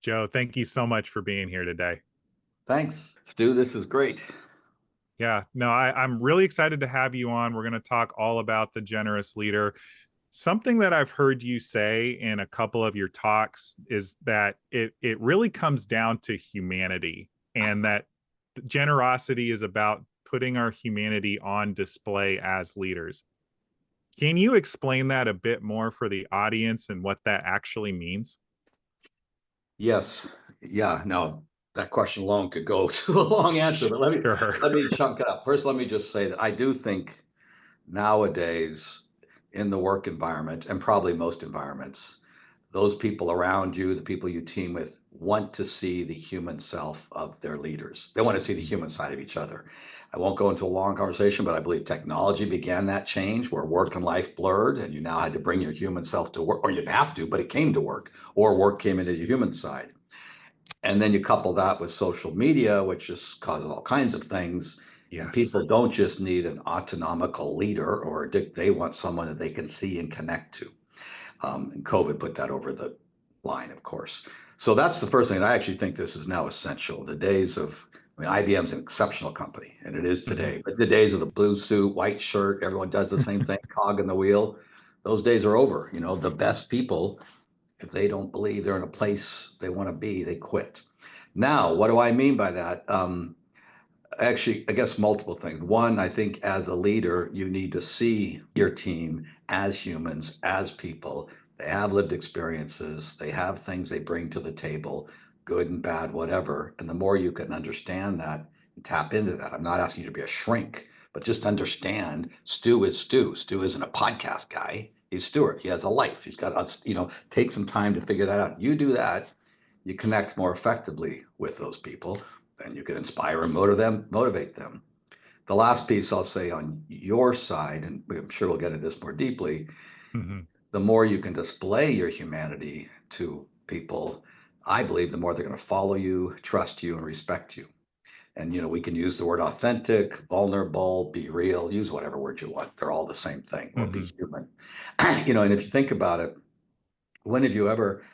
Joe, thank you so much for being here today. Thanks, Stu. This is great. Yeah, no, I'm really excited to have you on. We're going to talk all about the generous leader. Something that I've heard you say in a couple of your talks is that it really comes down to humanity, and that generosity is about putting our humanity on display as leaders. Can you explain that a bit more for the audience and what that actually means? Yes. Yeah. No, that question alone could go to a long answer, but let me Sure. let me chunk it up. First, let me just say that I do think nowadays in the work environment and probably most environments, those people around you, the people you team with, want to see the human self of their leaders. They want to see the human side of each other. I won't go into a long conversation, but I believe technology began that change where work and life blurred, and you now had to bring your human self to work, or you didn't have to, but it came to work, or work came into your human side. And then you couple that with social media, which just causes all kinds of things. And Yes. people don't just need an autonomical leader or they want someone that they can see and connect to. And COVID put that over the line, of course. So that's the first thing. And I actually think this is now essential. The days of, I mean, IBM's an exceptional company, and it is Mhm. today. But the days of the blue suit, white shirt, everyone does the same thing, cog in the wheel, those days are over. You know, the best people, if they don't believe they're in a place they want to be, they quit. Now, what do I mean by that? Actually, I guess multiple things. One, I think as a leader, you need to see your team as humans, as people. They have lived experiences, they have things they bring to the table, good and bad, whatever. And the more you can understand that and tap into that, I'm not asking you to be a shrink, but just understand Stu is Stu. Stu isn't a podcast guy. He's Stuart. He has a life. He's got, take some time to figure that out. You do that, you connect more effectively with those people, and you can inspire and motivate them. The last piece I'll say on your side, and I'm sure we'll get into this more deeply, Mhm. the more you can display your humanity to people, I believe the more they're going to follow you, trust you, and respect you. And we can use the word authentic, vulnerable, be real, use whatever word you want. They're all the same thing, or be Mhm. human. And if you think about it, when have you ever,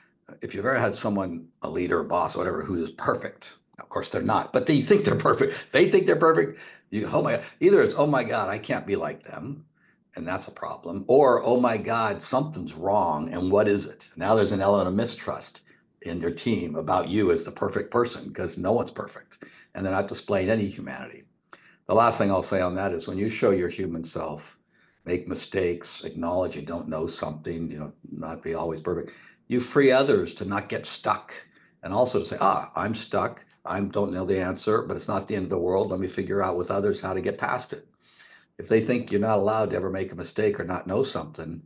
if you've ever had someone, a leader, a boss, whatever, who is perfect? Of course, they're not, but they think they're perfect. They think they're perfect. Oh my, either it's, oh my God, I can't be like them. And that's a problem. Or, oh my God, something's wrong. And what is it? Now there's an element of mistrust in your team about you as the perfect person because no one's perfect and they're not displaying any humanity. The last thing I'll say on that is when you show your human self, make mistakes, acknowledge you don't know something, not be always perfect, you free others to not get stuck and also to say, I'm stuck. I don't know the answer, but it's not the end of the world. Let me figure out with others how to get past it. If they think you're not allowed to ever make a mistake or not know something,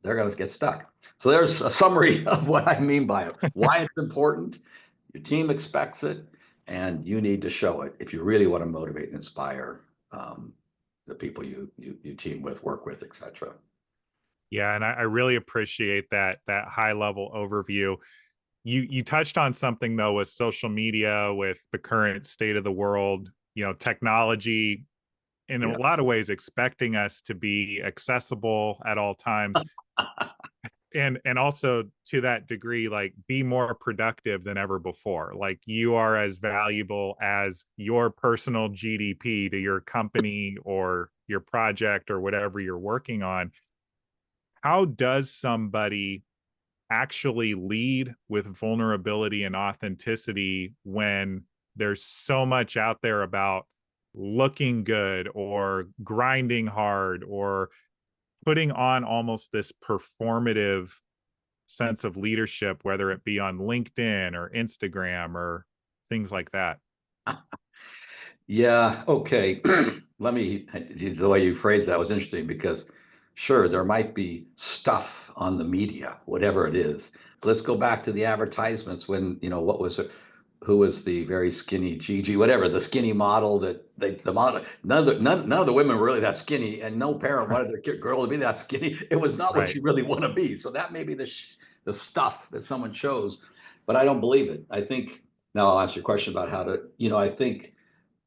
they're going to get stuck. So there's a summary of what I mean by it, why it's important. Your team expects it, and you need to show it if you really want to motivate and inspire the people you team with, work with, etc. Yeah, and I really appreciate that high level overview. You touched on something though with social media, with the current state of the world, technology in a Yeah. lot of ways expecting us to be accessible at all times, and also to that degree, like, be more productive than ever before. Like, you are as valuable as your personal GDP to your company or your project or whatever you're working on. How does somebody actually lead with vulnerability and authenticity when there's so much out there about looking good or grinding hard or putting on almost this performative sense of leadership, whether it be on LinkedIn or Instagram or things like that? Yeah, okay. Let me, the way you phrased that was interesting because sure, there might be stuff on the media, whatever it is. Let's go back to the advertisements when, what was it? Who was the very skinny Gigi, whatever, the skinny model the model, none of the women were really that skinny, and no parent Right. wanted their girl to be that skinny. It was not what Right. you really want to be. So that may be the stuff that someone chose, but I don't believe it. I think, now I'll ask you a question about how to, I think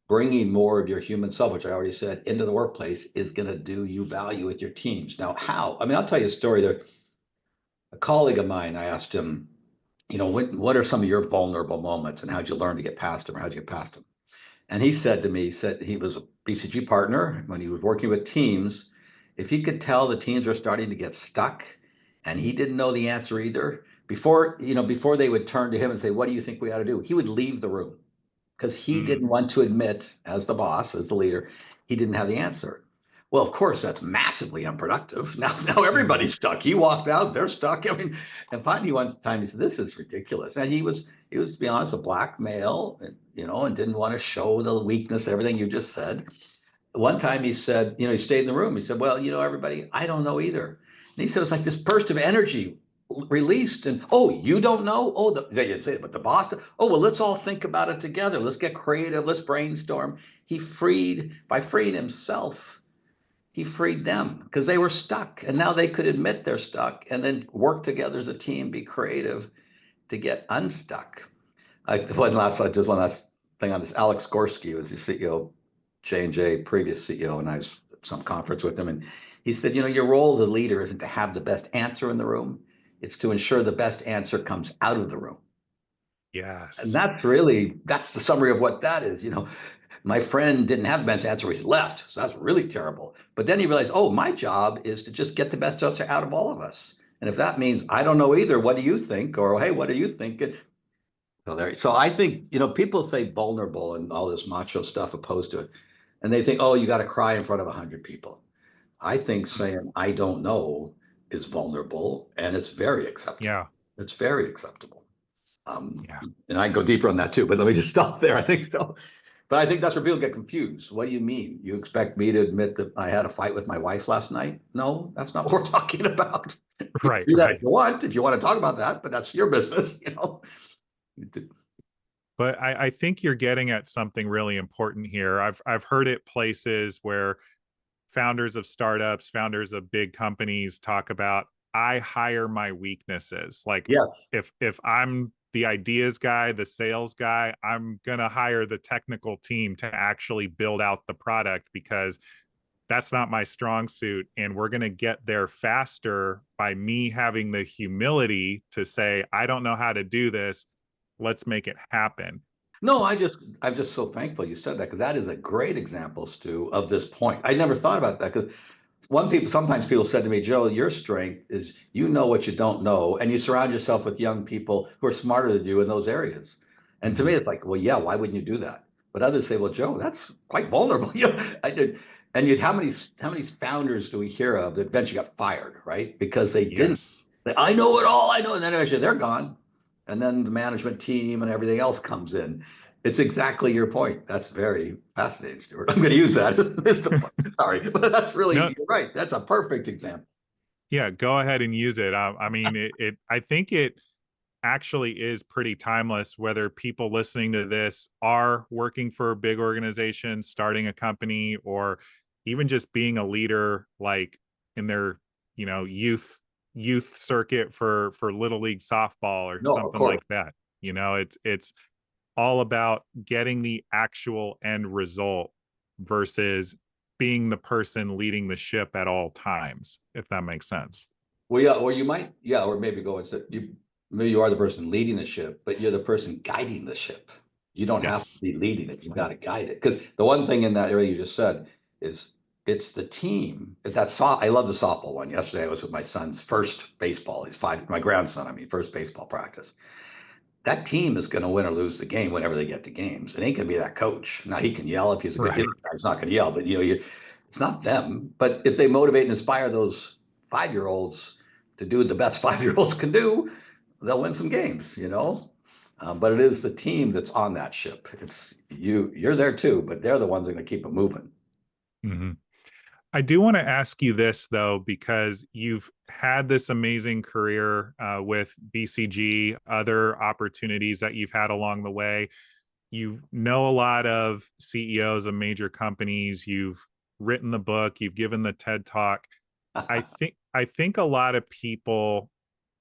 bringing more of your human self, which I already said, into the workplace is going to do you value with your teams. Now, how? I mean, I'll tell you a story. There, a colleague of mine, I asked him, what are some of your vulnerable moments and how'd you learn to get past them or how'd you get past them? And he said to me, he said he was a BCG partner when he was working with teams. If he could tell the teams were starting to get stuck and he didn't know the answer either, before they would turn to him and say, what do you think we ought to do? He would leave the room because he Mm, didn't want to admit, as the boss, as the leader, he didn't have the answer. Well, of course, that's massively unproductive. Now mm, everybody's stuck. He walked out, they're stuck. I mean, and finally one time he said, "This is ridiculous." And he was to be honest, a black male, and didn't want to show the weakness, everything you just said. One time he said, he stayed in the room. He said, "Well, everybody, I don't know either." And he said, it was like this burst of energy released. And, oh, you don't know? Oh, they didn't say it, but the boss, oh, well, let's all think about it together. Let's get creative. Let's brainstorm. By freeing himself, he freed them because they were stuck. And now they could admit they're stuck and then work together as a team, be creative to get unstuck. Just one last thing on this. Alex Gorski was the CEO, J&J, previous CEO, and I was at some conference with him, and he said, your role as a leader isn't to have the best answer in the room; it's to ensure the best answer comes out of the room. And yes. that's the summary of what that is. My friend didn't have the best answer; he left, so that's really terrible. But then he realized, oh, my job is to just get the best answer out of all of us. And if that means I don't know either, what do you think? Or hey, what do you think? So I think, people say vulnerable and all this macho stuff opposed to it. And they think, oh, you got to cry in front of 100 people. I think Mm, saying I don't know is vulnerable and it's very acceptable. yeah. It's very acceptable. Um, Yeah. and I can go deeper on that too, but let me just stop there. I think so. But I think that's where people get confused. What do you mean? You expect me to admit that I had a fight with my wife last night? No, that's not what we're talking about. You can Right. do that Right. if you want to talk about that, but that's your business. But I think you're getting at something really important here. I've heard it places where founders of startups, founders of big companies talk about I hire my weaknesses. Like Yes. if I'm the ideas guy, the sales guy, I'm going to hire the technical team to actually build out the product because that's not my strong suit and we're going to get there faster by me having the humility to say I don't know how to do this, let's make it happen. No, I'm just so thankful you said that because that is a great example, Stu, of this point. I never thought about that because sometimes people said to me, Joe, your strength is you know what you don't know, and you surround yourself with young people who are smarter than you in those areas. And to Mm-hmm. me, it's like, well, yeah, why wouldn't you do that? But others say, well, Joe, that's quite vulnerable. I did. And yet, how many founders do we hear of that eventually got fired, right? Because they didn't. Yes. I know it all. I know, and then eventually they're gone, and then the management team and everything else comes in. It's exactly your point. That's very fascinating, Stuart. I'm going to use that. It's the point. Sorry, but that's really, No, you're right. That's a perfect example. yeah, go ahead and use it. I mean, I think it actually is pretty timeless. Whether people listening to this are working for a big organization, starting a company, or even just being a leader, like in their youth circuit for little league softball or No, of something course. like that. It's all about getting the actual end result versus being the person leading the ship at all times, if that makes sense. Well, yeah, or you might, yeah, or maybe go instead. Maybe you are the person leading the ship, but you're the person guiding the ship. You don't have to Yes. be leading it. You've got to guide it. Because the one thing in that area you just said is it's the team. I love the softball one. Yesterday I was with my son's first baseball. He's five, my grandson, I mean, first baseball practice. That team is going to win or lose the game whenever they get to games. It ain't going to be that coach. Now he can yell if he's a good Right. hitter. He's not going to yell, but it's not them. But if they motivate and inspire those 5-year-olds to do what the best 5-year-olds can do, they'll win some games. But it is the team that's on that ship. It's you. You're there too, but they're the ones that are going to keep it moving. Mhm. I do want to ask you this though, because you've had this amazing career with BCG, other opportunities that you've had along the way. You know a lot of CEOs of major companies. You've written the book. You've given the TED Talk. I think a lot of people,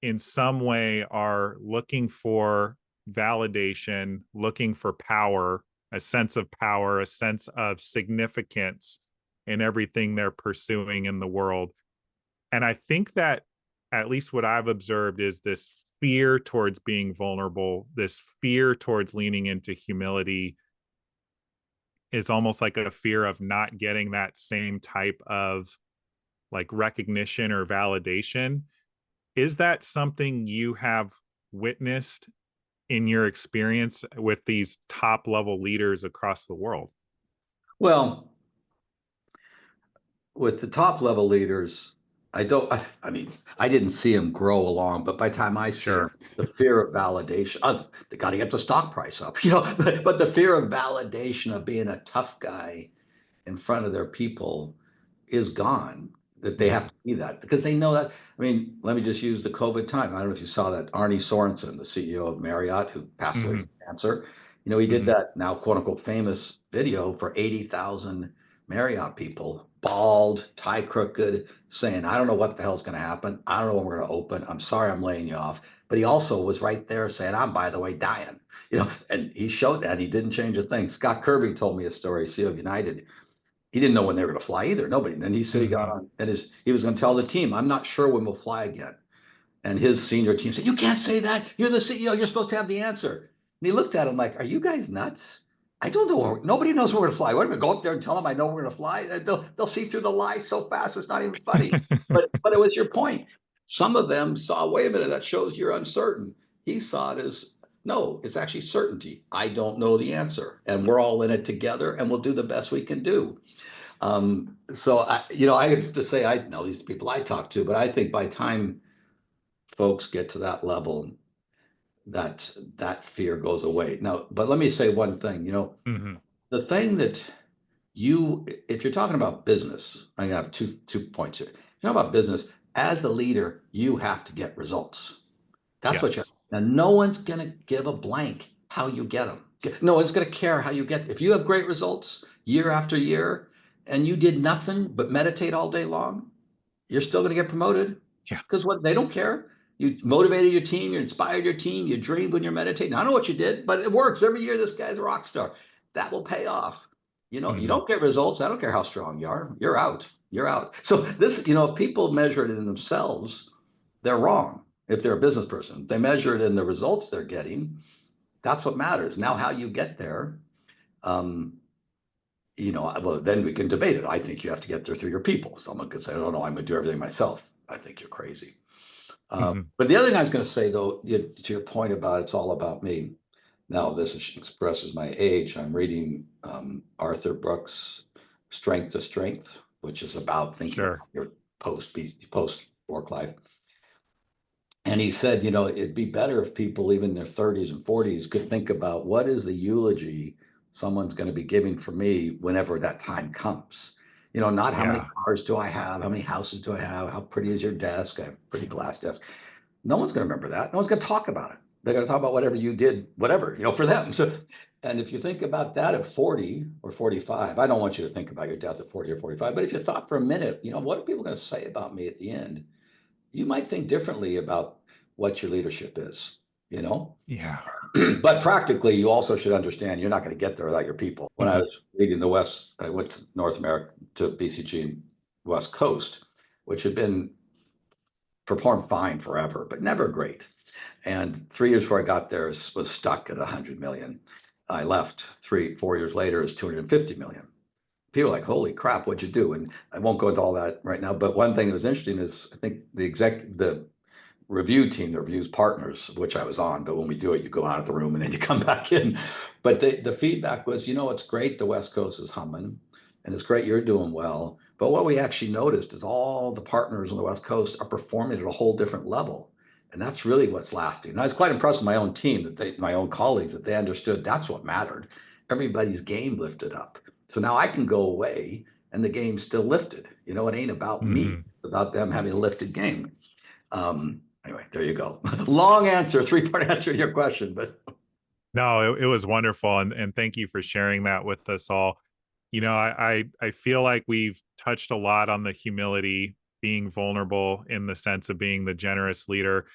in some way, are looking for validation, looking for power, a sense of power, a sense of significance in everything they're pursuing in the world. And I think that at least what I've observed is this fear towards being vulnerable, this fear towards leaning into humility is almost like a fear of not getting that same type of like recognition or validation. Is that something you have witnessed in your experience with these top level leaders across the world? Well, with the top level leaders, I don't, I mean, I didn't see them grow along, but by the time I see them, Sure. the fear of validation, they got to get the stock price up, but the fear of validation of being a tough guy in front of their people is gone. That they have Mhm. to be that because they know that. I mean, let me just use the COVID time. I don't know if you saw that Arnie Sorensen, the CEO of Marriott, who passed away Mhm. from cancer. He did Mhm. that now quote unquote famous video for 80,000 Marriott people, bald, tie crooked, saying, "I don't know what the hell's going to happen. I don't know when we're going to open. I'm sorry, I'm laying you off." But he also was right there saying, "I'm by the way dying." And he showed that he didn't change a thing. Scott Kirby told me a story, CEO of United. He didn't know when they were going to fly either. Nobody. And then he said he got Mhm. on and he was going to tell the team, "I'm not sure when we'll fly again." And his senior team said, "You can't say that. You're the CEO. You're supposed to have the answer." And he looked at him like, "Are you guys nuts? I don't know. Nobody knows where we're going to fly. What am I go up there and tell them I know we're going to fly? They'll see through the lie so fast it's not even funny." But it was your point. Some of them saw, wait a minute, that shows you're uncertain. He saw it as, no, it's actually certainty. I don't know the answer, and we're all in it together, and we'll do the best we can do. So I have to say I know these people I talk to, but I think by time folks get to that level, that fear goes away. Now, but let me say one thing. Mhm. The thing that if you're talking about business, I have two points here. If you're talking about business, as a leader, you have to get results. That's what you. Yes. Now, no one's gonna give a blank how you get them. No one's gonna care how you get. If you have great results year after year, and you did nothing but meditate all day long, you're still going to get promoted Yeah. because what they don't care. You motivated your team, you inspired your team, you dreamed when you're meditating. I don't know what you did, but it works every year. This guy's a rock star. That will pay off. You Mhm. don't get results. I don't care how strong you are. You're out. You're out. So this, if people measure it in themselves, they're wrong. If they're a business person, if they measure it in the results they're getting. That's what matters. Now, how you get there, um, well, then we can debate it. I think you have to get there through your people. Someone could say, "Oh no, I'm going to do everything myself." I think you're crazy. Mhm. But the other thing I was going to say, though, to your point about it's all about me. Now, expresses my age. I'm reading Arthur Brooks' Strength to Strength, which is about thinking about Sure. your post work life. And he said, it'd be better if people, even in their 30s and 40s, could think about what is the eulogy someone's going to be giving for me whenever that time comes. Not how many Yeah. cars do I have, how many houses do I have, how pretty is your desk? I have a pretty glass desk. No one's going to remember that. No one's going to talk about it. They're going to talk about whatever you did, whatever, for them. So, and if you think about that at 40 or 45, I don't want you to think about your death at 40 or 45, but if you thought for a minute, what are people going to say about me at the end? You might think differently about what your leadership is, you know? Yeah. But practically, you also should understand you're not going to get there without your people. When I Mhm. was leading the West, I went to North America to BCG West Coast, which had been performed fine forever, but never great. And 3 years before I got there, was stuck at 100 million. I left 4 years later, is 250 million. People are like, "Holy crap, what'd you do?" And I won't go into all that right now. But one thing that was interesting is I think the review team that reviews partners, which I was on, but when we do it, you go out of the room and then you come back in. But the feedback was, it's great the West Coast is humming, and it's great you're doing well. But what we actually noticed is all the partners on the West Coast are performing at a whole different level. And that's really what's lasting. And I was quite impressed with my own team, my own colleagues, that they understood that's what mattered. Everybody's game lifted up. So now I can go away and the game's still lifted. It ain't about me, Mhm. it's about them having a lifted game. Anyway, there you go. Long answer, three-part answer to your question, but No, it was wonderful, and thank you for sharing that with us all. I feel like we've touched a lot on the humility, being vulnerable in the sense of being the generous leader.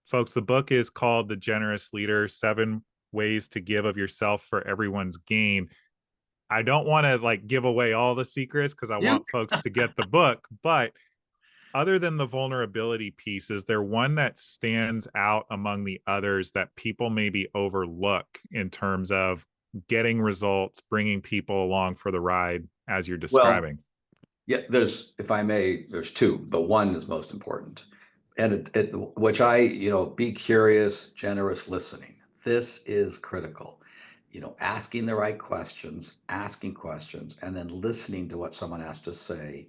Folks, the book is called The Generous Leader: 7 Ways to Give of Yourself for Everyone's Gain. I don't want to like give away all the secrets because I you want folks to get the book, but other than the vulnerability piece, is there one that stands out among the others that people maybe overlook in terms of getting results, bringing people along for the ride as you're Well, describing? yeah, there's, if I may, there's two, but one is most important. And which be curious, generous listening. This is critical. Asking the right questions, asking questions, and then listening to what someone has to say,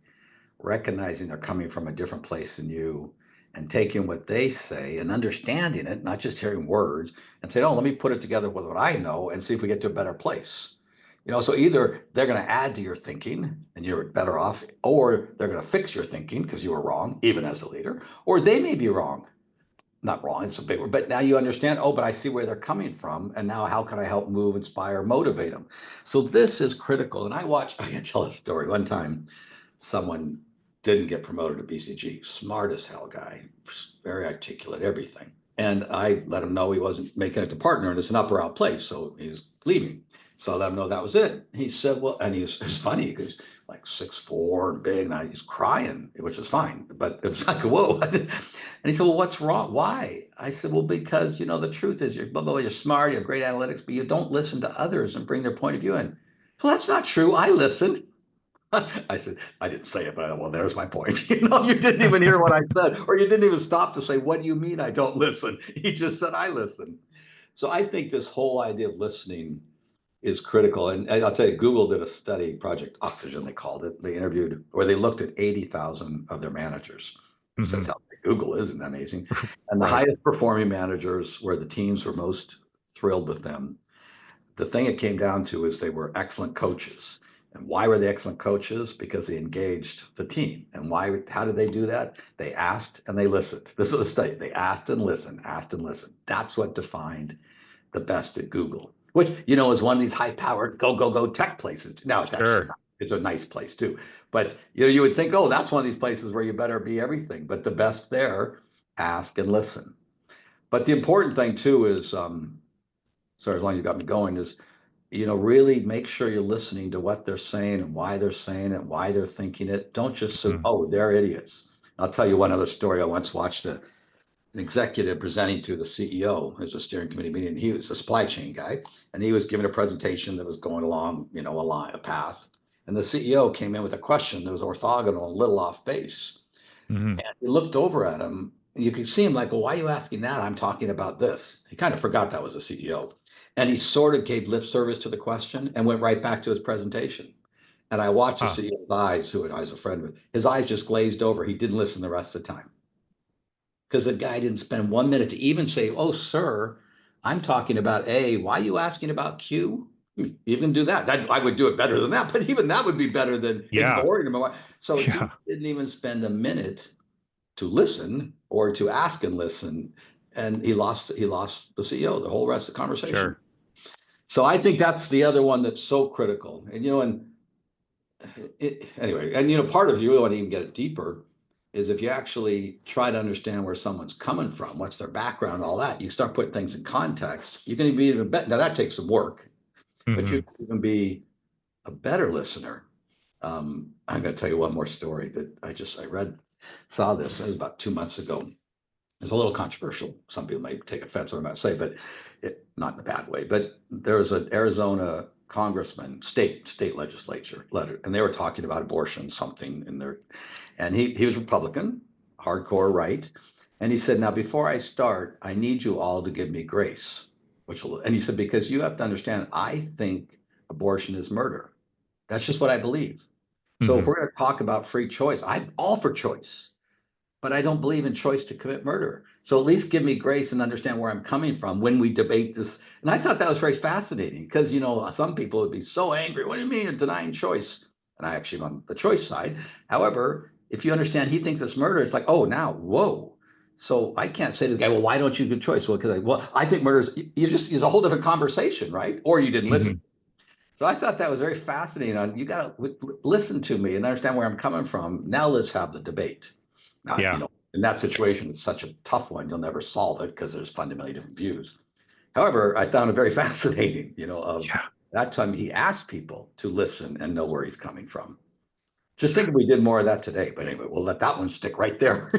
recognizing they're coming from a different place than you, and taking what they say and understanding it, not just hearing words, and say, oh, let me put it together with what I know and see if we get to a better place. So either they're going to add to your thinking and you're better off, or they're going to fix your thinking because you were wrong, even as a leader, or they may be wrong. Not wrong, it's a big word, but now you understand, oh, but I see where they're coming from. And now how can I help move, inspire, motivate them? So this is critical. And I can tell a story. One time, someone didn't get promoted to BCG. Smart as hell guy, very articulate, everything. And I let him know he wasn't making it to partner, and it's an upper out place, so he was leaving. So I let him know that was it. He said, well, and it's funny because like 6'4" and big, and he's crying, which is fine, but it was like, whoa. And he said, well, what's wrong? Why? I said, well, because the truth is you're blah, blah, blah, you're smart, you have great analytics, but you don't listen to others and bring their point of view in. Well, that's not true. I listened. I said, I didn't say it, but well, there's my point. You didn't even hear what I said, or you didn't even stop to say, what do you mean I don't listen? He just said, I listen. So I think this whole idea of listening is critical. And I'll tell you, Google did a study, Project Oxygen, they called it. They interviewed, or they looked at 80,000 of their managers. So that's Mm-hmm. how big Google is, isn't that amazing? And the Right. highest performing managers, where the teams were most thrilled with them, the thing it came down to is they were excellent coaches. And why were they excellent coaches? Because they engaged the team. And why? How did they do that? They asked and they listened. This was the study. They asked and listened, asked and listened. That's what defined the best at Google, which is one of these high-powered go tech places. Now it's actually Sure. not. It's a nice place too. But you would think, oh, that's one of these places where you better be everything. But the best there, ask and listen. But the important thing too is, sorry, as long as you got me going, is really make sure you're listening to what they're saying and why they're saying it, why they're thinking it. Don't just say, Mhm. oh, they're idiots. I'll tell you one other story. I once watched an executive presenting to the CEO. It was a steering committee meeting. He was a supply chain guy, and he was giving a presentation that was going along, a path. And the CEO came in with a question that was orthogonal, a little off base. Mhm. And he looked over at him. You could see him like, well, why are you asking that? I'm talking about this. He kind of forgot that was a CEO. And he sort of gave lip service to the question and went right back to his presentation. And I watched the Huh. CEO's eyes, who I was a friend with, his eyes just glazed over. He didn't listen the rest of the time because the guy didn't spend 1 minute to even say, oh, sir, I'm talking about A. Why are you asking about Q? You can do that. I would do it better than that, but even that would be better than Yeah. ignoring him. So he Yeah. didn't even spend a minute to listen or to ask and listen, and he lost the CEO the whole rest of the conversation. Sure. So I think that's the other one that's so critical. And anyway, and part of you really want to even get it deeper is if you actually try to understand where someone's coming from, what's their background, all that, you start putting things in context. You're going to be even better. Now that takes some work, but you Hmm. can even be a better listener. I'm going to tell you one more story that saw this. It was about 2 months ago. It's a little controversial. Some people may take offense what I'm about to say, but not in a bad way. But there was an Arizona congressman, state legislature letter, and they were talking about abortion, something in there. And he was Republican, hardcore right. And he said, now before I start, I need you all to give me grace. And he said, because you have to understand, I think abortion is murder. That's just what I believe. So if Hmm. we're going to talk about free choice, I'm all for choice, but I don't believe in choice to commit murder. So at least give me grace and understand where I'm coming from when we debate this. And I thought that was very fascinating because, some people would be so angry. What do you mean you're denying choice? And I actually am on the choice side. However, if you understand he thinks it's murder, it's like, oh, now, whoa. So I can't say to the guy, well, why don't you give choice? Well, I think murder is, it's a whole different conversation, right? Or you didn't listen. Hmm. So I thought that was very fascinating. You got to listen to me and understand where I'm coming from. Now let's have the debate. Yeah. In that situation, it's such a tough one. You'll never solve it because there's fundamentally different views. However, I found it very fascinating, of Yeah. that time he asked people to listen and know where he's coming from. Just think if we did more of that today. But anyway, we'll let that one stick right there.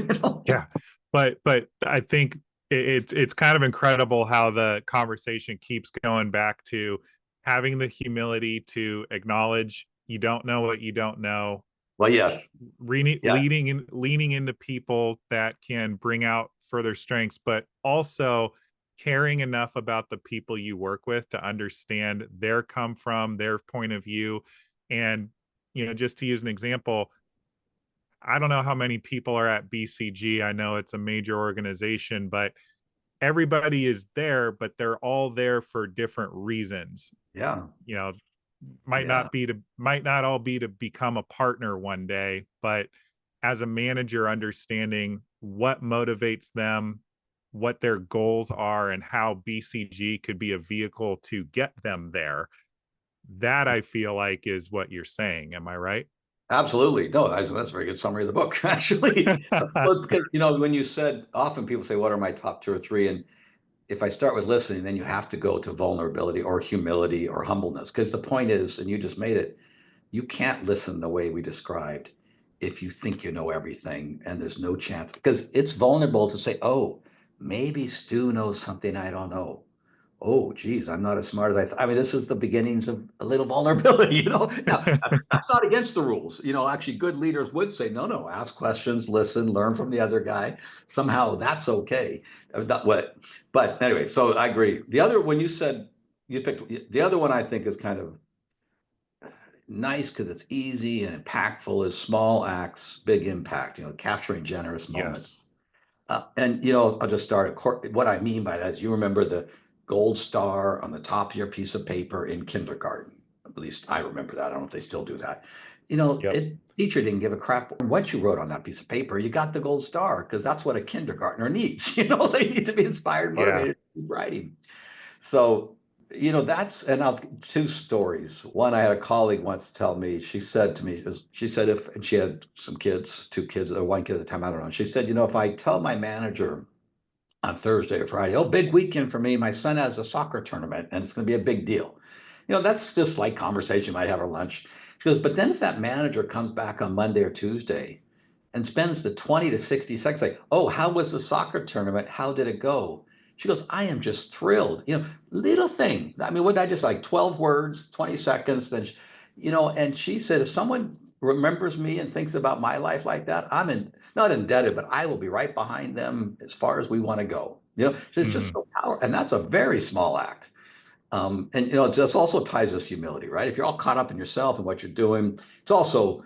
Yeah, but I think it's kind of incredible how the conversation keeps going back to having the humility to acknowledge you don't know what you don't know, Well, yes. Yeah. leaning into people that can bring out further strengths, but also caring enough about the people you work with to understand their come from, their point of view. And just to use an example, I don't know how many people are at BCG. I know it's a major organization, but everybody is there, but they're all there for different reasons. Yeah. You know, Yeah. might not all be to become a partner one day, but as a manager, understanding what motivates them, what their goals are, and how BCG could be a vehicle to get them there. That I feel like is what you're saying. Am I right? Absolutely. No, that's a very good summary of the book, actually. Well, because, when you said, often people say, what are my top two or three? And if I start with listening, then you have to go to vulnerability or humility or humbleness. Because the point is, and you just made it, you can't listen the way we described if you think you know everything and there's no chance. Because it's vulnerable to say, oh, maybe Stu knows something I don't know. Oh, geez, I'm not as smart as I thought. I mean, this is the beginnings of a little vulnerability. Now, that's not against the rules. Actually, good leaders would say, no, no, ask questions, listen, learn from the other guy. Somehow that's okay. Not what, but anyway, so I agree. The other, when you said you picked, the other one I think is kind of nice because it's easy and impactful is small acts, big impact, capturing generous moments. Yes. And I'll just start. What I mean by that is, you remember the gold star on the top of your piece of paper in kindergarten. At least I remember that. I don't know if they still do that. Yep. Teacher didn't give a crap what you wrote on that piece of paper. You got the gold star because that's what a kindergartner needs. They need to be inspired, Yeah. motivated to keep writing. So, that's, and I'll two stories. One, I had a colleague once tell me, she said to me, she said, and she had some kids, two kids, or one kid at the time, I don't know. She said, if I tell my manager on Thursday or Friday, oh, big weekend for me, my son has a soccer tournament and it's going to be a big deal. That's just like conversation you might have at lunch. She goes, but then if that manager comes back on Monday or Tuesday and spends the 20 to 60 seconds like, oh, how was the soccer tournament? How did it go? She goes, I am just thrilled. Little thing. I mean, would I just like 12 words, 20 seconds? Then, and she said, if someone remembers me and thinks about my life like that, not indebted, but I will be right behind them as far as we want to go. It's just Hmm. so powerful. And that's a very small act. And it just also ties us humility, right? If you're all caught up in yourself and what you're doing, it's also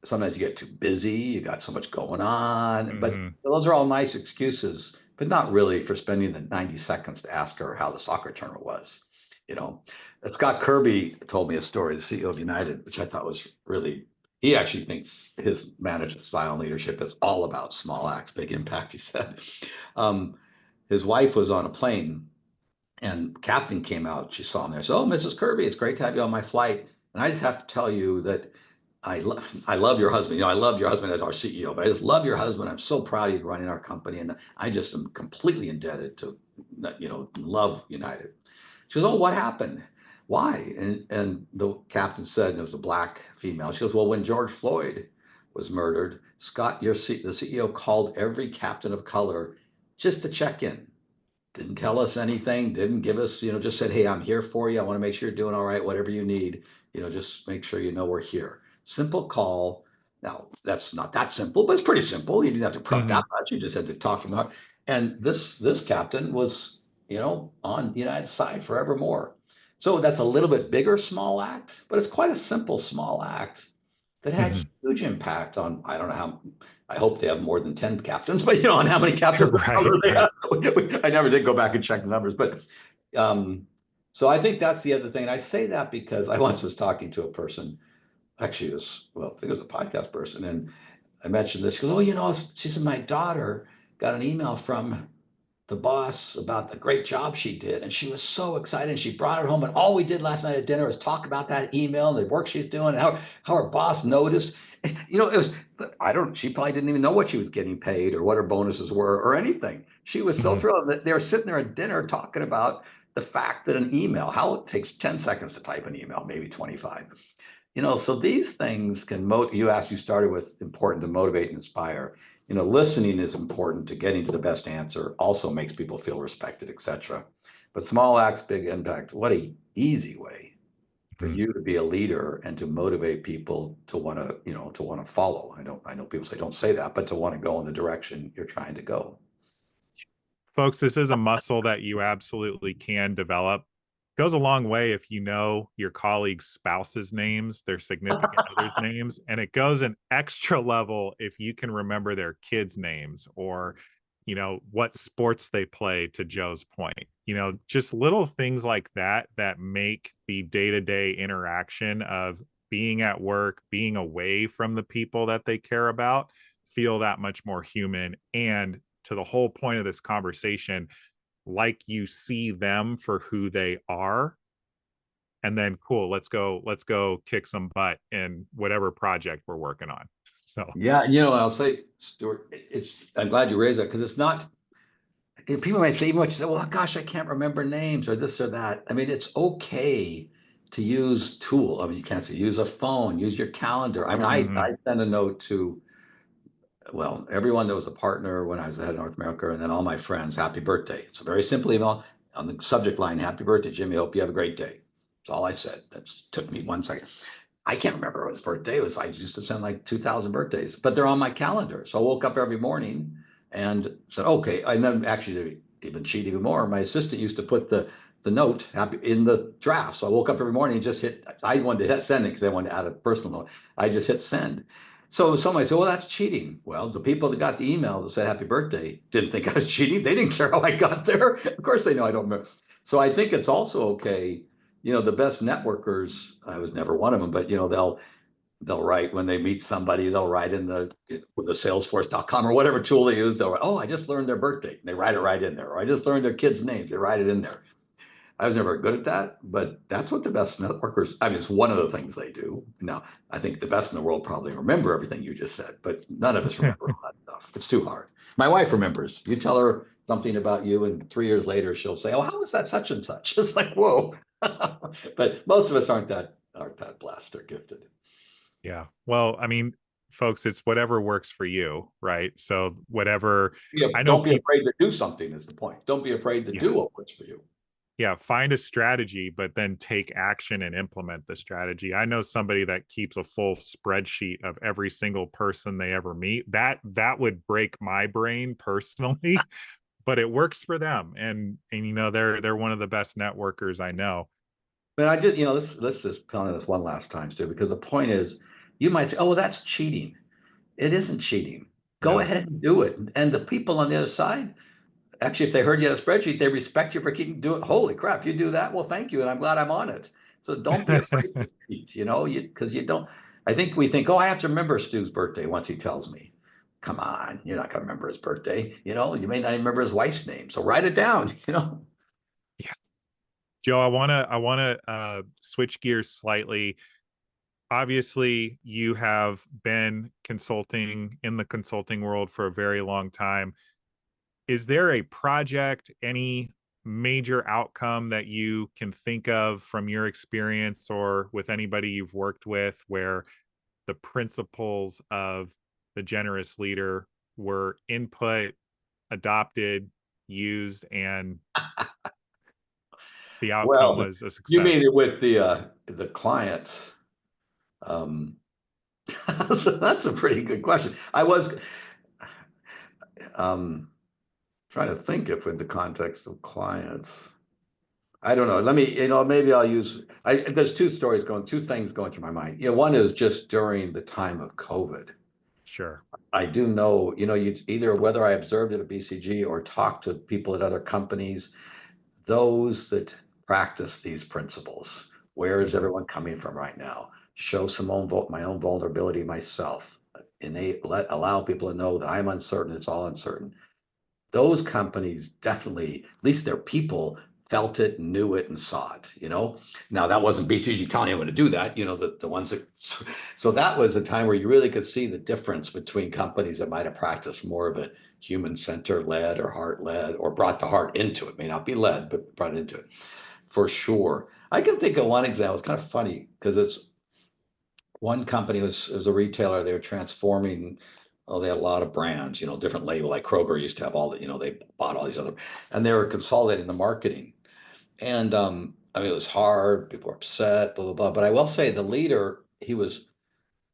sometimes you get too busy, you got so much going on, but Hmm. those are all nice excuses, but not really for spending the 90 seconds to ask her how the soccer tournament was. You know, Scott Kirby told me a story, the CEO of United, which I thought was really, he actually thinks his management style and leadership is all about small acts, big impact, he said. Um, his wife was on a plane and captain came out. She saw him there. Said, "Oh, Mrs. Kirby, it's great to have you on my flight. And I just have to tell you that I love your husband. I love your husband as our CEO, but I just love your husband. I'm so proud of you running our company, and I just am completely indebted to love United." She goes, "Oh, what happened? Why?" And the captain said, and it was a black female. She goes, "Well, when George Floyd was murdered, Scott, the CEO, called every captain of color just to check in, didn't tell us anything, didn't give us, just said, hey, I'm here for you. I want to make sure you're doing all right, whatever you need, just make sure we're here. Simple call. Now, that's not that simple, but it's pretty simple. You didn't have to prep Hmm. that much. You just had to talk from the heart. And this captain was, on the United side forevermore. So that's a little bit bigger small act, but it's quite a simple small act that had Hmm. huge impact on, I don't know how, I hope they have more than 10 captains, but on how many captains Right. they Right. have. I never did go back and check the numbers, but so I think that's the other thing. And I say that because I once was talking to a person, actually it was, well, I think it was a podcast person, and I mentioned this. She goes, oh, she said, my daughter got an email from the boss about the great job she did. And she was so excited. And she brought it home. And all we did last night at dinner was talk about that email and the work she's doing and how her boss noticed. It was, she probably didn't even know what she was getting paid or what her bonuses were or anything. She was so Hmm. thrilled that they were sitting there at dinner talking about the fact that an email, how it takes 10 seconds to type an email, maybe 25. So these things can you started with important to motivate and inspire. Listening is important to getting to the best answer, also makes people feel respected, etc. But small acts, big impact. What a easy way for Mhm. you to be a leader and to motivate people to want to follow. I know people say don't say that, but to want to go in the direction you're trying to go. Folks, this is a muscle that you absolutely can develop. Goes a long way if you know your colleagues' spouses' names, their significant others' names, and it goes an extra level if you can remember their kids' names or what sports they play, to Joe's point. Just little things like that that make the day-to-day interaction of being at work, being away from the people that they care about, feel that much more human. And to the whole point of this conversation, like you see them for who they are, and then cool, let's go kick some butt in whatever project we're working on. So Yeah, I'll say, Stuart, I'm glad you raised that because it's not. People might say, even what you say, well, gosh, I can't remember names or this or that. I mean, it's okay to use tool. I mean, you can't say use a phone, use your calendar. I mean, I mhm. send a note to, well, everyone that was a partner when I was the head of North America, and then all my friends, happy birthday. It's a very simple email on the subject line, happy birthday, Jimmy. Hope you have a great day. That's all I said. That took me 1 second. I can't remember what his birthday was. I used to send like 2,000 birthdays, but they're on my calendar. So I woke up every morning and said, okay. And then actually, to even cheat even more, my assistant used to put the note in the draft. So I woke up every morning and just hit, I wanted to hit send it because I wanted to add a personal note. I just hit send. So somebody said, well, that's cheating. Well, the people that got the email that said happy birthday didn't think I was cheating. They didn't care how I got there. Of course, they know I don't remember. So I think it's also okay. The best networkers, I was never one of them, but they'll write when they meet somebody, they'll write in the salesforce.com or whatever tool they use. They'll write, oh, I just learned their birthday. And they write it right in there. Or I just learned their kids' names. They write it in there. I was never good at that, but that's what the best networkers, I mean, it's one of the things they do. Now, I think the best in the world probably remember everything you just said, but none of us remember all that stuff. It's too hard. My wife remembers. You tell her something about you, and 3 years later, she'll say, oh, how was that such and such? It's like, whoa. But most of us aren't that blessed or gifted. Yeah. Well, I mean, folks, it's whatever works for you, right? So whatever. Yeah, I know don't be people. afraid to do something is the point. Don't be afraid to Yeah. do what works for you. Yeah, find a strategy, but then take action and implement the strategy. I know somebody that keeps a full spreadsheet of every single person they ever meet. That would break my brain personally, but it works for them. And they're one of the best networkers I know. But I did, let's just put on this one last time, Stu, because the point is, you might say, oh, well, that's cheating. It isn't cheating. Go No. ahead and do it. And the people on the other side, actually, if they heard you had a spreadsheet, they respect you for keeping doing. Holy crap, you do that? Well, thank you, and I'm glad I'm on it. So don't be afraid to cheat. Because you don't. I think we think, oh, I have to remember Stu's birthday once he tells me. Come on, you're not going to remember his birthday. You may not even remember his wife's name. So write it down. Yeah. Joe, I want to switch gears slightly. Obviously, you have been consulting in the consulting world for a very long time. Is there a project, any major outcome that you can think of from your experience or with anybody you've worked with where the principles of the generous leader were input, adopted, used, and the outcome Well, was a you mean success? it with the clients? Um, so that's a pretty good question. I was um, trying to think if in the context of clients. I don't know. Let me, maybe I'll use. There's two things going through my mind. One is just during the time of COVID. Sure. I do know, you either whether I observed it at BCG or talked to people at other companies, those that practice these principles. Where is Mhm. everyone coming from right now? Show my own vulnerability myself. Allow people to know that I'm uncertain. It's all uncertain. Those companies definitely, at least their people, felt it, knew it, and saw it. Now that wasn't BCG telling anyone to do that. The ones that. So that was a time where you really could see the difference between companies that might have practiced more of a human center led or heart led or brought the heart into it. May not be led, but brought into it for sure. I can think of one example. It's kind of funny because one company was a retailer. They were transforming. Oh, they had a lot of brands, different label. Like Kroger used to have all the, they bought all these other, and they were consolidating the marketing. And I mean, it was hard. People were upset, blah blah blah. But I will say, the leader, he was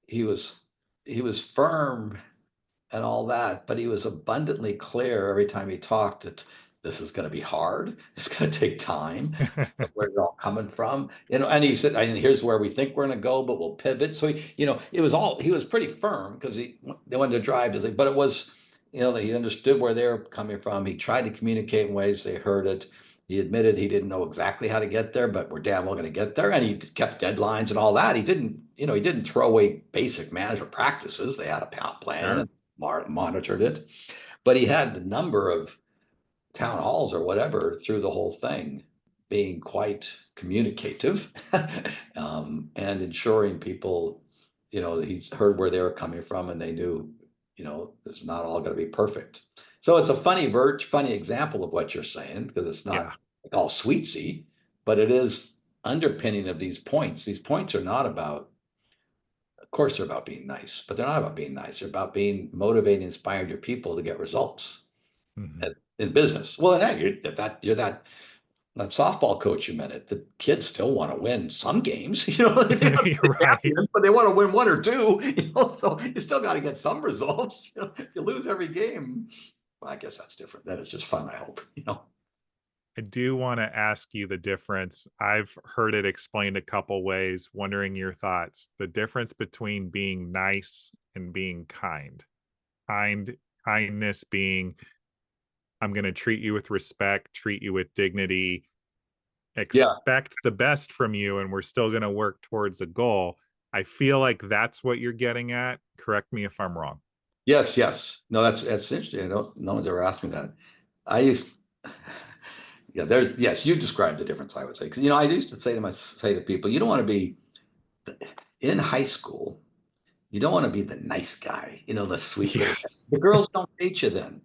he was firm and all that, but he was abundantly clear every time he talked that this is going to be hard. It's going to take time. Where you're all coming from, and he said, and here's where we think we're going to go, but we'll pivot. So it was all, he was pretty firm because they wanted to drive to but it was, he understood where they were coming from. He tried to communicate in ways they heard it. He admitted he didn't know exactly how to get there, but we're damn well going to get there. And he kept deadlines and all that. He didn't throw away basic management practices. They had a plan Sure. and monitored it, but he had a number of town halls or whatever through the whole thing, being quite communicative and ensuring people, that he's heard where they were coming from and they knew, it's not all going to be perfect. So it's a funny example of what you're saying, because it's Yeah. not all sweetsy, but it is underpinning of these points. These points are not about, of course, they're about being nice, but they're not about being nice. They're about being motivating, inspiring your people to get results Mhm. in business. Well, yeah, you're that softball coach you met it. The kids still want to win some games, they don't be the You're right. champions, but they want to win one or two, so you still got to get some results. If you lose every game, well, I guess that's different. That is just fun, I hope. I do want to ask you the difference. I've heard it explained a couple ways, wondering your thoughts. The difference between being nice and being kind. Kind kindness being, I'm going to treat you with respect, treat you with dignity, Yeah. expect the best from you, and we're still going to work towards a goal. I feel like that's what you're getting at. Correct me if I'm wrong. Yes, yes. No, that's interesting. No one's ever asked me that. I used, yeah, yes, you described the difference, I would say. Because, I used to say to people, you don't want to be in high school. You don't want to be the nice guy, the sweet Yeah. little guy. The girls don't date you then.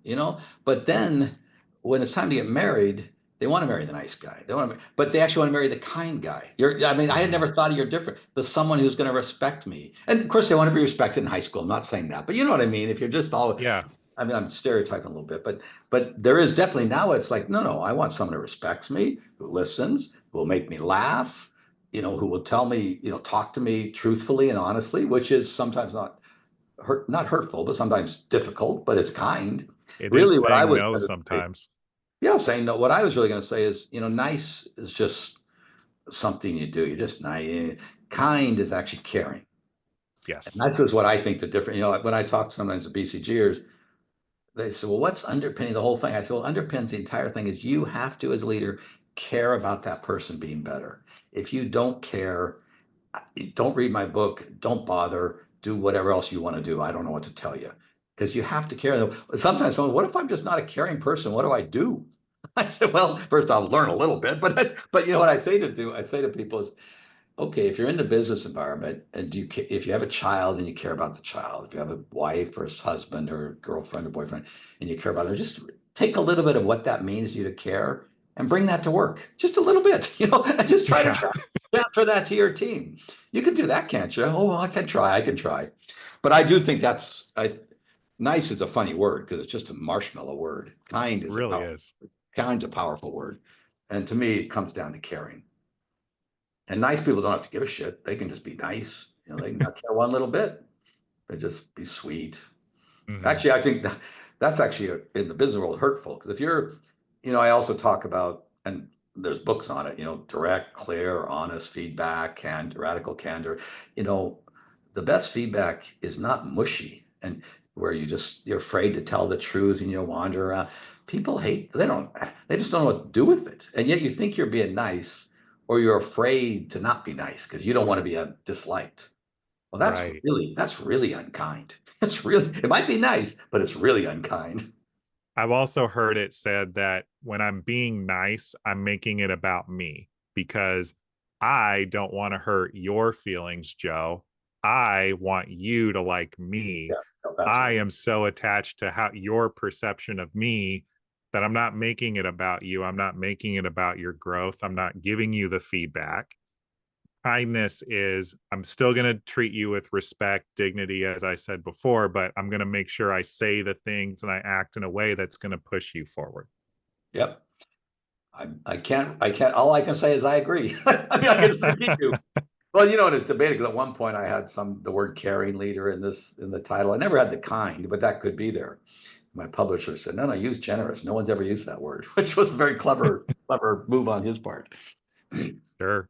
But then when it's time to get married, they want to marry the nice guy. But they actually want to marry the kind guy. I mean, I had Mhm. never thought of you're different. The someone who's going to respect me. And of course, they want to be respected in high school. I'm not saying that, but you know what I mean? If you're just all, Yeah. I mean, I'm stereotyping a little bit, but there is definitely now it's like, no, no, I want someone who respects me, who listens, who will make me laugh, who will tell me, talk to me truthfully and honestly, which is sometimes not hurtful, but sometimes difficult, but it's kind. It is Really, what I saying was no going to say, sometimes. yeah, saying no. What I was really going to say is, nice is just something you do. You're just nice. Kind is actually caring, and Yes. that's just what I think the difference. Like when I talk sometimes to BCGers, they say, well, what's underpinning the whole thing? I said, well, underpins the entire thing is you have to, as a leader, care about that person being better. If you don't care, don't read my book, don't bother, do whatever else you want to do. I don't know what to tell you, because you have to care. Sometimes someone, what if I'm just not a caring person? What do I do? I said, well, first I'll learn a little bit, but what I say to people is, okay, if you're in the business environment and if you have a child and you care about the child, if you have a wife or a husband or a girlfriend or boyfriend and you care about them, just take a little bit of what that means to you to care and bring that to work, just a little bit, and just try to Yeah. transfer that to your team. You can do that, can't you? Oh, well, I can try. But I do think nice is a funny word because it's just a marshmallow word. Really is. Kind's a powerful word. And to me, it comes down to caring. And nice people don't have to give a shit. They can just be nice. They can not care one little bit. They just be sweet. Mhm. Actually, I think that's actually in the business world hurtful, because if I also talk about, and there's books on it, direct, clear, honest feedback, and radical candor. You know, the best feedback is not mushy and where you're afraid to tell the truth and you wander around. People they just don't know what to do with it. And yet you think you're being nice, or you're afraid to not be nice because you don't want to be disliked. Well, Right. that's really unkind. It might be nice, but it's really unkind. I've also heard it said that when I'm being nice, I'm making it about me because I don't want to hurt your feelings, Joe. I want you to like Yeah, me. no, that's I right. am so attached to how your perception of me that I'm not making it about you. I'm not making it about your growth. I'm not giving you the feedback. Kindness is, I'm still going to treat you with respect, dignity, as I said before, but I'm going to make sure I say the things and I act in a way that's going to push you forward. Yep. I can't, all I can say is I agree. I'm not going to say me too. Well, it's debated because at one point I had the word caring leader in the title. I never had the kind, but that could be there. My publisher said, no, no, use generous. No one's ever used that word, which was a very clever move on his part. Sure.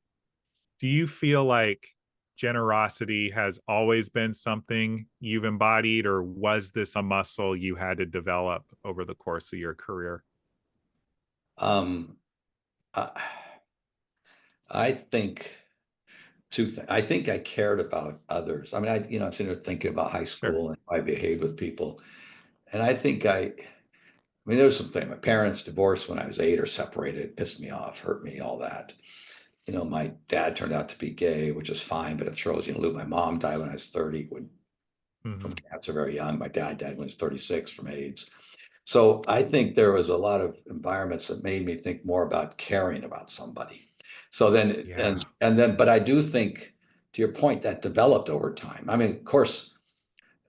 Do you feel like generosity has always been something you've embodied, or was this a muscle you had to develop over the course of your career? Um, I, I think I think I cared about others. I mean, I'm sitting there thinking about high Sure. school and how I behaved with people. And I mean, there was some thing. My parents divorced when I was 8 or separated, pissed me off, hurt me, all that. My dad turned out to be gay, which is fine, but it throws you in a loop. My mom died when I was 30 from Hmm. cancer very young. My dad died when he was 36 from AIDS. So I think there was a lot of environments that made me think more about caring about somebody. So then, Yeah. but I do think, to your point, that developed over time. I mean, of course,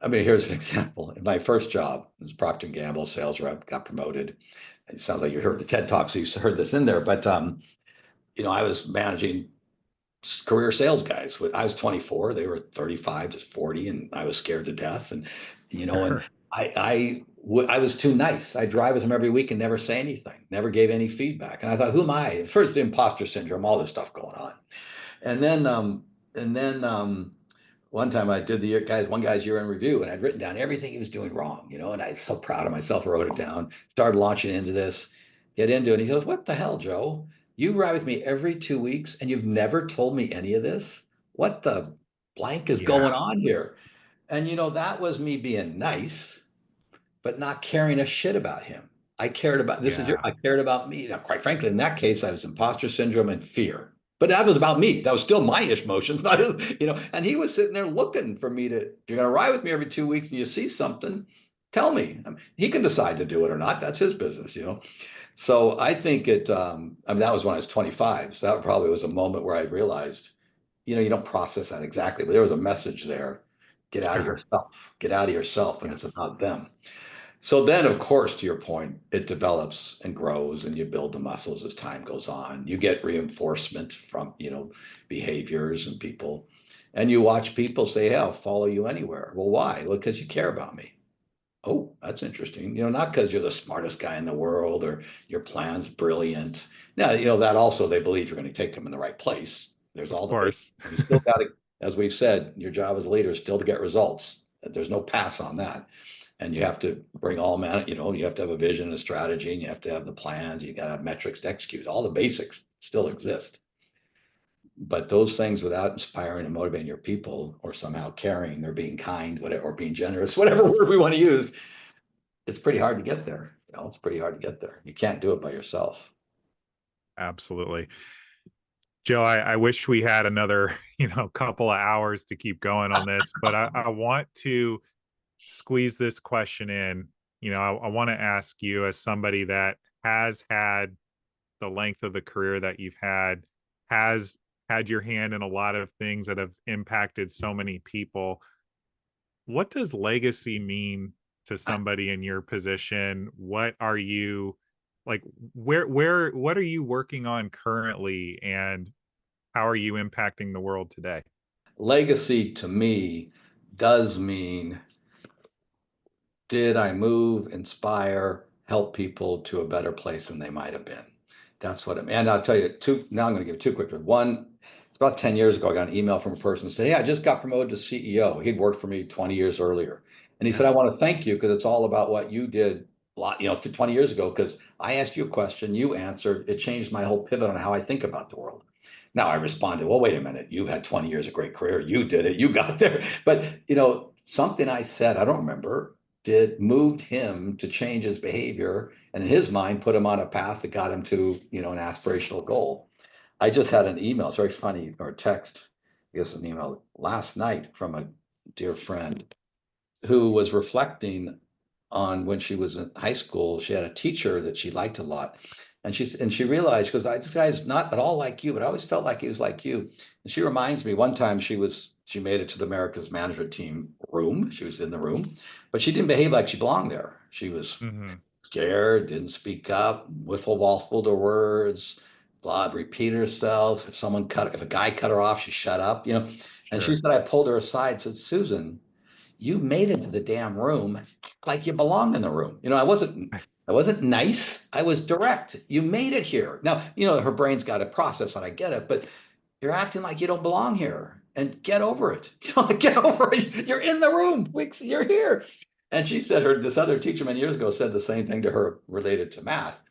I mean, here's an example. In my first job, as Procter and Gamble sales rep, got promoted. It sounds like you heard the TED Talk, so you heard this in there. But I was managing career sales guys. I was 24, they were 35 to 40, and I was scared to death. And and Sure. I was too nice. I drive with them every week and never say anything, never gave any feedback. And I thought, who am I? First, the imposter syndrome, all this stuff going on. And then, one time I did one guy's year in review, and I'd written down everything he was doing wrong, and I was so proud of myself. I wrote it down, started launching into this, get into it. And he goes, "What the hell, Joe? You ride with me every 2 weeks and you've never told me any of this? What the blank is Yeah. going on here?" And that was me being nice, but not caring a shit about him. I cared about Yeah. I cared about me. Now, quite frankly, in that case, I was imposter syndrome and fear. But that was about me. That was still my emotions, not his. And he was sitting there looking for me to, if you're gonna ride with me every 2 weeks and you see something, tell me. I mean, he can decide to do it or not. That's his business. So I think I mean, that was when I was 25. So that probably was a moment where I realized, you don't process that exactly, but there was a message there. Get out of Sure. yourself. Get out of yourself, and it's Yes. about them. So then, of course, to your point, it develops and grows, and you build the muscles as time goes on. You get reinforcement from, behaviors and people, and you watch people say, "Hey, I'll follow you anywhere." Well, why? Well, because you care about me. Oh, that's interesting. Not because you're the smartest guy in the world or your plan's brilliant. Now, that also they believe you're going to take them in the right place. There's Of all the basics. course. You still got to, as we've said, your job as a leader is still to get results. There's no pass on that. And you have to bring all man, you have to have a vision and a strategy, and you have to have the plans. You got to have metrics to execute. All the basics still exist. But those things, without inspiring and motivating your people, or somehow caring or being kind, whatever, or being generous, whatever word we want to use, it's pretty hard to get there. It's pretty hard to get there. You can't do it by yourself. Absolutely. Joe, I wish we had another, couple of hours to keep going on this, but I want to squeeze this question in. I want to ask you, as somebody that has had the length of the career that you've had, has had your hand in a lot of things that have impacted so many people. What does legacy mean to somebody in your position? What are you like what are you working on currently, and how are you impacting the world today? Legacy to me does mean, did I move, inspire, help people to a better place than they might have been? That's what it means. And I'll tell you now I'm going to give two quick ones. One, it's about 10 years ago, I got an email from a person who said, "Hey, I just got promoted to CEO." He'd worked for me 20 years earlier. And he said, "I Yeah. want to thank you because it's all about what you did a lot, 20 years ago, because I asked you a question, you answered, it changed my whole pivot on how I think about the world." Now I responded, "Well, wait a minute. You had 20 years of great career. You did it. You got there." But, something I said, I don't remember, did moved him to change his behavior, and in his mind put him on a path that got him to an aspirational goal. I just had an email, it's very funny, or a text, I guess an email last night from a dear friend who was reflecting on when she was in high school. She had a teacher that she liked a lot, And she realized, she goes, this guy's not at all like you, but I always felt like he was like you. And she reminds me, one time she made it to the America's management team room. She was in the room, but she didn't behave like she belonged there. She was Hmm. scared, didn't speak up, waffled her words, blah, repeated herself. If a guy cut her off, she shut up, And she Sure. said, I pulled her aside, said, Susan, you made it to the damn room, act like you belong in the room. I wasn't nice. I was direct. You made it here. Now, her brain's got to process and I get it, but you're acting like you don't belong here and get over it. Get over it. You're in the room. You're here. And she said this other teacher many years ago said the same thing to her related to math.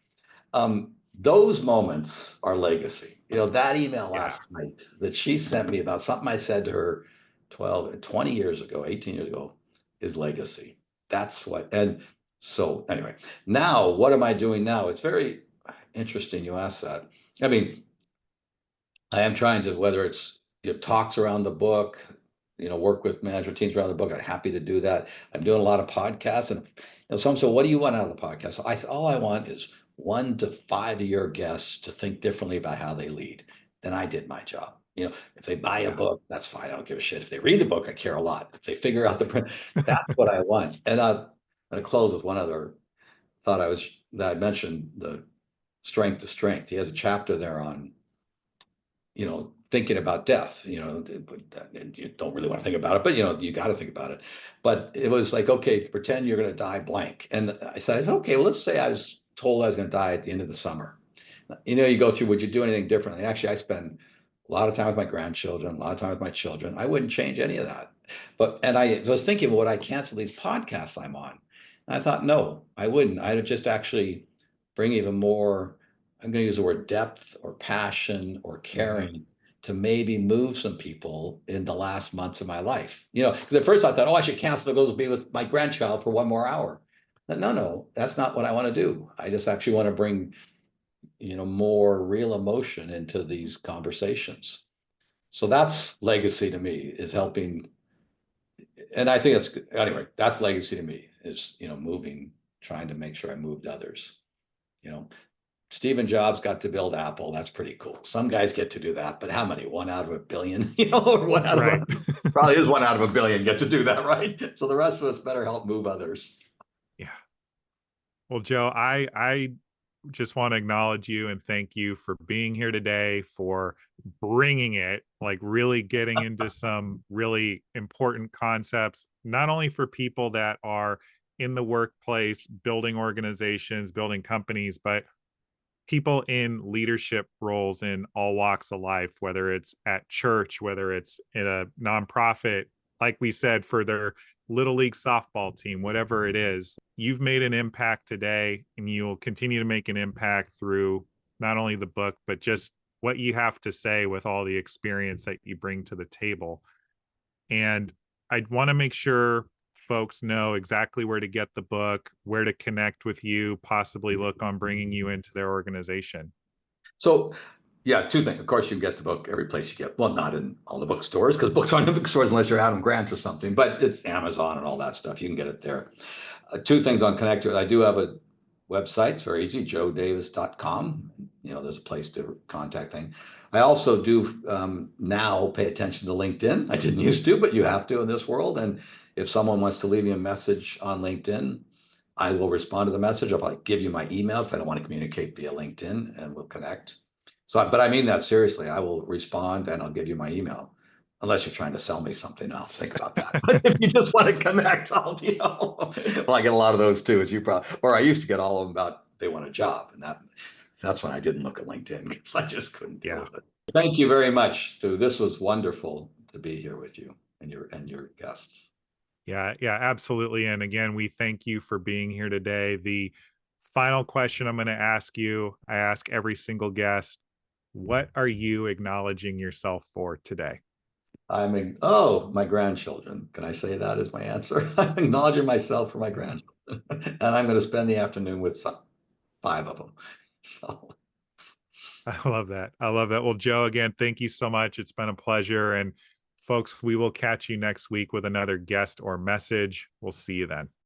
Those moments are legacy. That email Yeah. last night that she sent me about something I said to her 12, 20 years ago, 18 years ago is legacy. That's what. And so, anyway, now what am I doing now? It's very interesting you asked that. I mean, I am trying to, whether it's talks around the book, work with management teams around the book. I'm happy to do that. I'm doing a lot of podcasts, and some say, "What do you want out of the podcast?" So all I want is 1 to 5 of your guests to think differently about how they lead. Then I did my job. If they buy a Yeah. book, that's fine. I don't give a shit. If they read the book, I care a lot. If they figure out the print, that's what I want. And I'm going to close with one other thought that I mentioned, the strength to strength. He has a chapter there on thinking about death, and you don't really want to think about it, but you got to think about it. But it was like, okay, pretend you're going to die blank. And I said, okay, well, let's say I was told I was going to die at the end of the summer. You go through, would you do anything differently? And actually, I spend a lot of time with my grandchildren, a lot of time with my children. I wouldn't change any of that. And I was thinking, would I cancel these podcasts I'm on? And I thought, no, I wouldn't. I'd just actually bring even more, I'm going to use the word depth or passion or Hmm. caring to maybe move some people in the last months of my life. Because at first I thought, oh, I should cancel to go be with my grandchild for one more hour. But no, that's not what I want to do. I just actually want to bring more real emotion into these conversations. So that's legacy to me, is helping. And I think anyway, that's legacy to me, is moving, trying to make sure I moved others. you know Stephen Jobs got to build Apple. That's pretty cool. Some guys get to do that, but how many? One out of a billion, or one out of Right. probably is 1 out of a billion get to do that, right? So the rest of us better help move others. Yeah. Well, Joe, I just want to acknowledge you and thank you for being here today, for bringing it, like really getting into some really important concepts, not only for people that are in the workplace, building organizations, building companies, but people in leadership roles in all walks of life, whether it's at church, whether it's in a nonprofit, like we said, for their little league softball team, whatever it is. You've made an impact today, and you'll continue to make an impact through not only the book, but just what you have to say with all the experience that you bring to the table. And I want to make sure folks know exactly where to get the book, where to connect with you, possibly look on bringing you into their organization. So, yeah, two things. Of course, you can get the book every place you get. Well, not in all the bookstores, because books aren't in bookstores unless you're Adam Grant or something. But it's Amazon and all that stuff. You can get it there. Two things on Connect. I do have a website. It's very easy, joedavis.com. There's a place to contact thing. I also do now pay attention to LinkedIn. I didn't used to, but you have to in this world. And if someone wants to leave me a message on LinkedIn, I will respond to the message. I'll probably give you my email if I don't want to communicate via LinkedIn, and we'll connect. So, but I mean that seriously. I will respond and I'll give you my email. Unless you're trying to sell me something, I'll think about that. But if you just want to connect, well, I get a lot of those too, as you probably, or I used to get all of them about they want a job, and that's when I didn't look at LinkedIn, because I just couldn't deal Yeah. with it. Thank you very much, Stu. This was wonderful to be here with you and your guests. Yeah, yeah, absolutely. And again, we thank you for being here today. The final question I'm going to ask you, I ask every single guest, what are you acknowledging yourself for today? My grandchildren. Can I say that as my answer? I'm acknowledging myself for my Yeah, grandchildren, and I'm going to spend the afternoon with five of them. So, I love that. I love that. Well, Joe, again, thank you so much. It's been a pleasure. And folks, we will catch you next week with another guest or message. We'll see you then.